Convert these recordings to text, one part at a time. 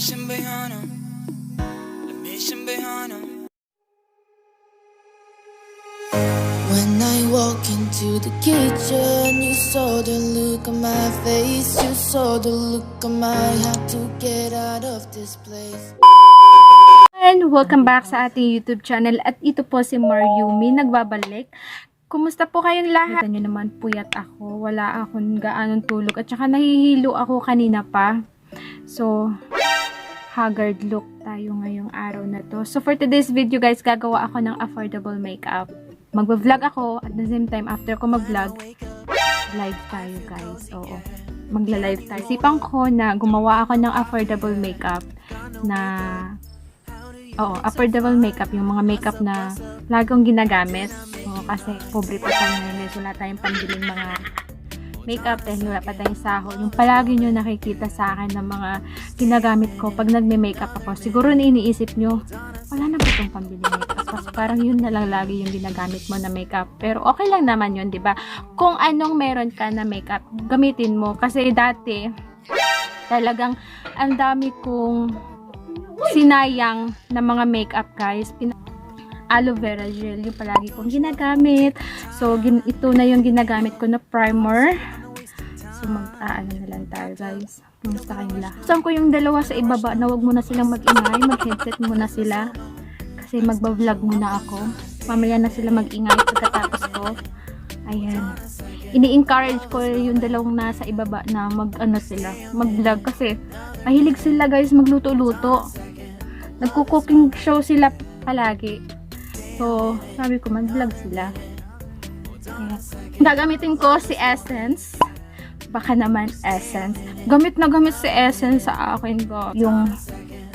When I walk into the kitchen, you saw the look on my face. You saw the look on my have to get out of this place. And welcome back sa ating YouTube channel. At ito po si Mariumi, nagbabalik. Kumusta po kayong lahat? Kita nyo naman, puyat ako. Wala akong gaanong tulog. At saka nahihilo ako kanina pa. So, haggard look tayo ngayong araw na to. So, for today's video guys, gagawa ako ng affordable makeup. Magba-vlog ako. At the same time, after ko mag-vlog, live tayo guys. Oo. Magla-live tayo. Sipan ko na gumawa ako ng affordable makeup na affordable makeup, yung mga makeup na lagi kong ginagamit. Kasi pobre pa tayo ngayon, wala tayong pambiling mga makeup dahil wala pa tayong sahod. Yung palagi nyo nakikita sa akin ng mga ginagamit ko pag nagme-makeup ako, siguro na iniisip nyo, wala na ba itong pambiling makeup? Kasi parang yun na lang lagi yung ginagamit mo na makeup. Pero okay lang naman yun, diba? Kung anong meron ka na makeup, gamitin mo. Kasi dati, talagang ang dami kong sinayang na mga makeup guys. Aloe vera gel yung palagi kong ginagamit. So ito na yung ginagamit ko na primer. So mag-aano na lang tayo guys. Kumusta kayo lahat? Saan ko yung dalawa sa ibaba na wag muna silang mag-ingay, mag-headset muna sila kasi magba-vlog muna ako. Mamaya na sila mag-ingay pagkatapos ko. Ayan, ini-encourage ko yung dalawang nasa ibaba na mag-ano sila, mag-vlog kasi mahilig sila guys magluto-luto. Nagko-cooking show sila palagi. So, sabi ko mag-vlog sila. Yes. Gagamitin ko si Essence. Baka naman Essence. Gamit na gamit si Essence sa akin ko.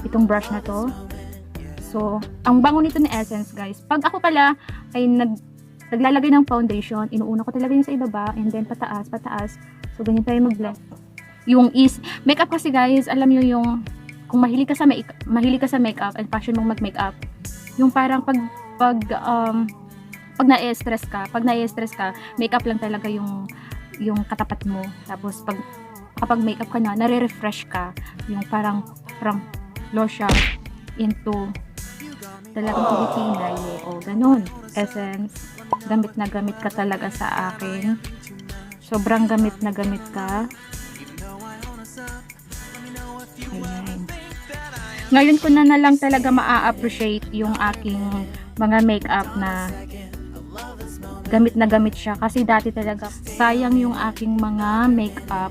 Itong brush na to. So, ang bango nito ni Essence guys. Pag ako pala ay naglalagay ng foundation, inuuna ko talaga yung sa ibaba and then pataas. So, ganyan tayo mag-blend. Yung makeup kasi guys, alam nyo yung kung mahilig ka sa makeup and passion mong mag-makeup, yung parang pag na-stress ka, makeup lang talaga yung katapat mo. Tapos kapag makeup ka na, nare-refresh ka. Yung parang from Losyang into talagang Pilipinay. O, ganun. Essence. Gamit na gamit ka talaga sa akin. Sobrang gamit na gamit ka. Ayan. Ngayon ko na lang talaga maa-appreciate yung aking mga makeup na gamit siya. Kasi dati talaga sayang yung aking mga makeup.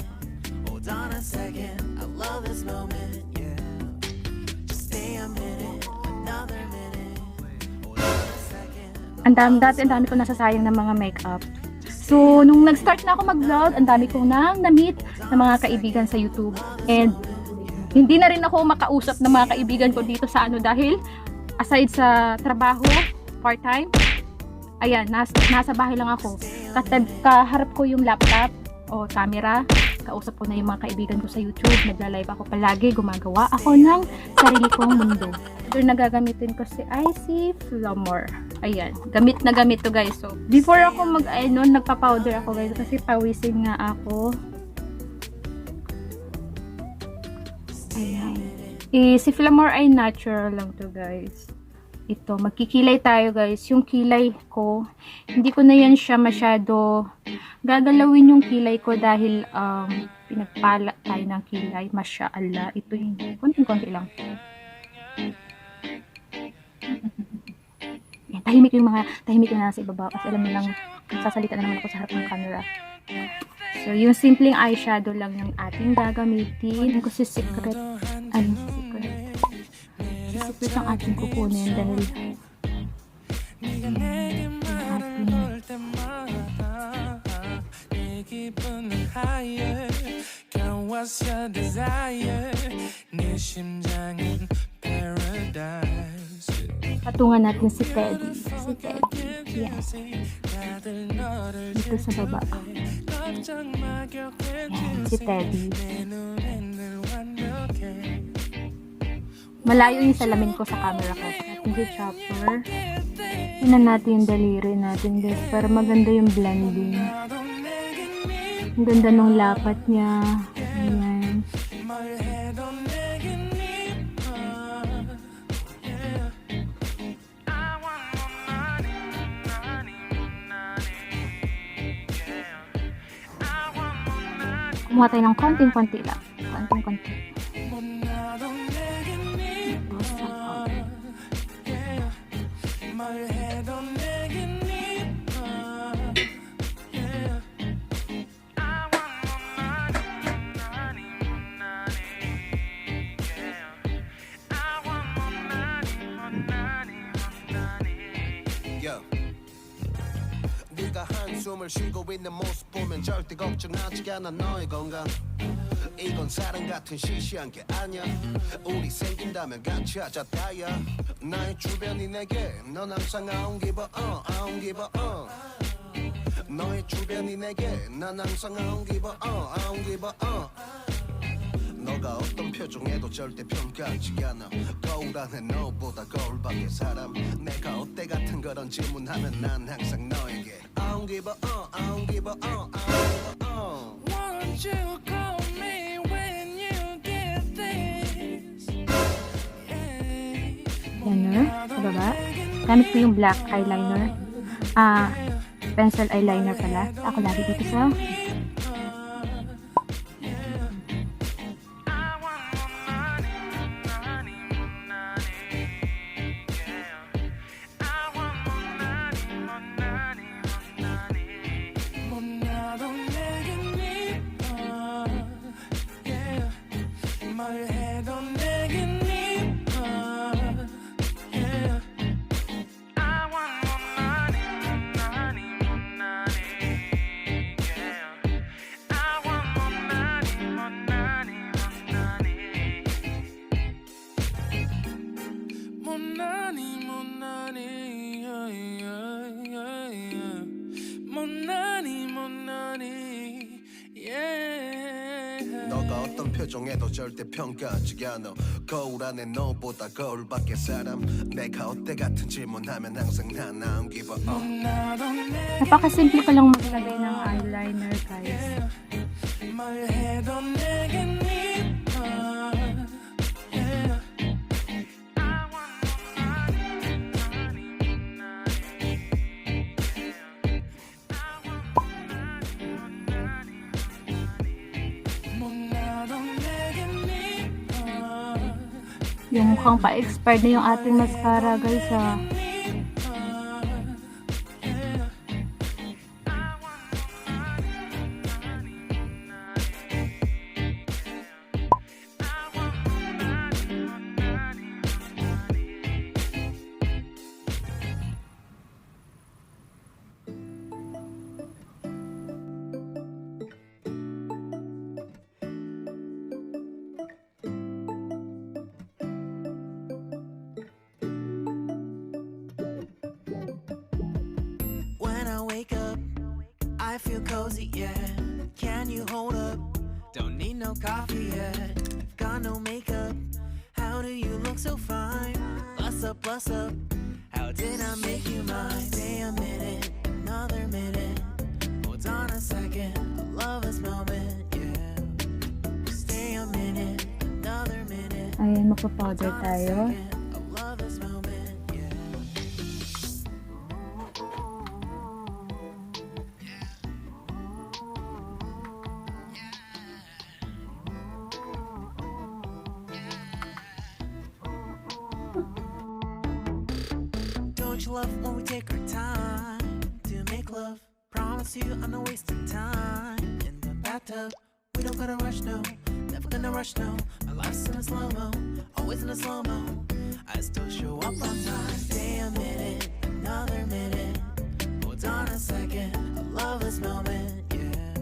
Ang dami ko nasasayang ng mga makeup. So, nung nag-start na ako mag-vlog, ang dami kong na-meet ng mga kaibigan sa YouTube. And hindi na rin ako makausap ng mga kaibigan ko dito sa dahil aside sa trabaho, part-time, ayan, nasa bahay lang ako. Kaharap ko yung laptop o camera, kausap ko na yung mga kaibigan ko sa YouTube, nagla-live ako palagi, gumagawa ako ng sarili kong mundo. Ito nagagamitin ko si Icy Flamor. Ayan, gamit na gamit to guys. So, before ako nagpa-powder ako guys kasi pawisin nga ako. Ayan. Si Flamor ay natural lang to guys. Ito, magkikilay tayo guys. Yung kilay ko, hindi ko na yan siya masyado gagalawin yung kilay ko dahil pinagpala tayo ng kilay. Masyaallah. Ito yung konting-konti lang. Yan, tahimik yung na nasa ibaba kasi alam nilang sasalita na naman ako sa harap ng camera. So, yung simpleng eyeshadow lang yung ating gagamitin. Kasi secret ang ating kukunin dahil patungan natin si Teddy. Yes. Dito sa baba. Yan, si Teddy. Malayo yung salamin ko sa camera ko. Natin si Chopper. Hinan natin yung daliri natin guys para maganda yung blending. Ang ganda ng lapat niya. Ayan. Kumuha tayo ng konting-konti lang. Konting-konti. 네가 한숨을 쉬고 있는 모습 보면 절대 걱정하지 않아 너의 건강. 이건 사랑 같은 시시한 게 아니야. 우리 생긴다면 같이 하자 다야. 나의 주변이 내게 넌 항상 I don't give a I don't give a 너의 주변이 내게 난 항상 I don't give a I don't give a 너가 어떤 표정에도 절대 평가하지 않아. 거울 안에 너보다 거울 밖의 사람. 내가 어때 같은 그런 질문하면 난 항상 너에게 I don't give a I don't give a I don't give a Won't you call me when you get this? Liner, sa baba. Gamit ko yung black eyeliner. Pencil eyeliner pala. Ako lagi dito sa 너가 어떤 표정에도 절대 평가하지 않아. 거울 안에 너보다 거울 밖의 사람. 내가 어때 같은 질문하면 항상 난 I don't give a napakasimple ko lang maglagay ng eyeliner, guys. Yung mukhang pa-expired na yung ating mascara, guys, ha. I feel cozy, yeah. Can you hold up? Don't need no coffee yet. Got no makeup. How do you look so fine? Plus up, plus up. How did I make you mine? Stay a minute, another minute. Hold on a second, I love this moment, yeah. Stay a minute, another minute. Ayan, magpa-powder tayo. I love this moment, yeah. Don't you love when we take our time to make love? Promise you I'm not wasting time in the bathtub. We don't gotta rush, no. Never gonna rush, no. My life's in a slow-mo, always in a slow-mo. I still show up on time. Stay a minute, another minute. Hold on a second, I love this moment, yeah.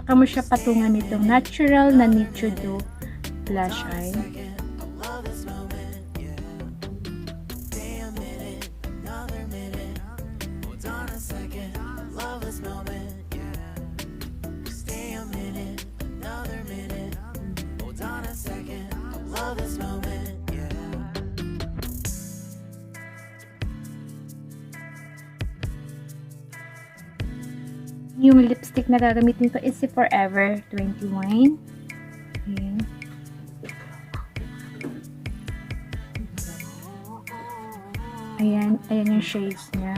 Saka mo siya patungan nitong natural na Nichudo blush eye. Yung lipstick na gagamitin ko is si Forever 21. Ayan. Ayan yung shades niya.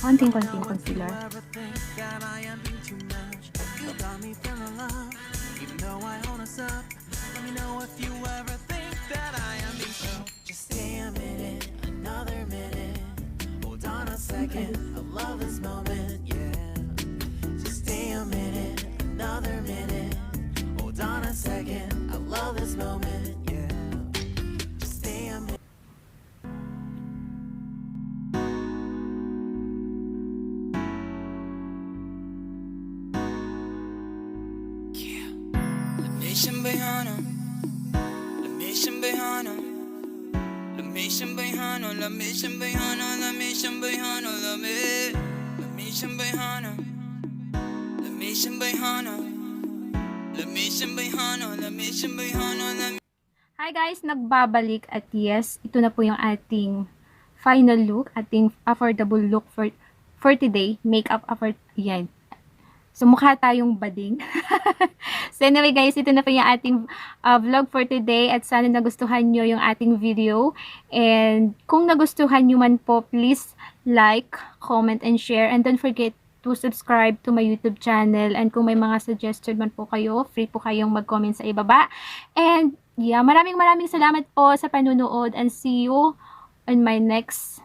konting concealer. Ever think that I am being too much? You got me feeling love, even though I own us up. Let me know if you ever think that I am being so. Just stay a minute, another minute. Hold on a second, I love this moment, yeah. Just stay a minute, another minute. Hold on a second, I love this moment, yeah. Just stay a minute. Mission Bayano, la Mission Bayano, la Mission Bayano, la Mission Bayano, la Mission Bayano, la Mission Bayano, la Mission Bayano, la Mission Bayano, la Mission Bayano, la Hi guys, nagbabalik at yes, ito na po yung ating final look, ating affordable look for today, makeup yan. So, mukha tayong bading. So, anyway guys, ito na po yung ating vlog for today at sana nagustuhan nyo yung ating video. And kung nagustuhan nyo man po, please like, comment, and share. And don't forget to subscribe to my YouTube channel. And kung may mga suggestion man po kayo, free po kayong mag-comment sa ibaba. And yeah, maraming salamat po sa panunood and see you on my next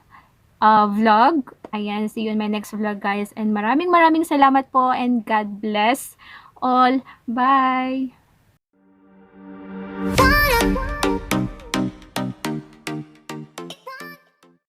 vlog. Ayan, see you in my next vlog guys. And maraming salamat po and God bless all. Bye!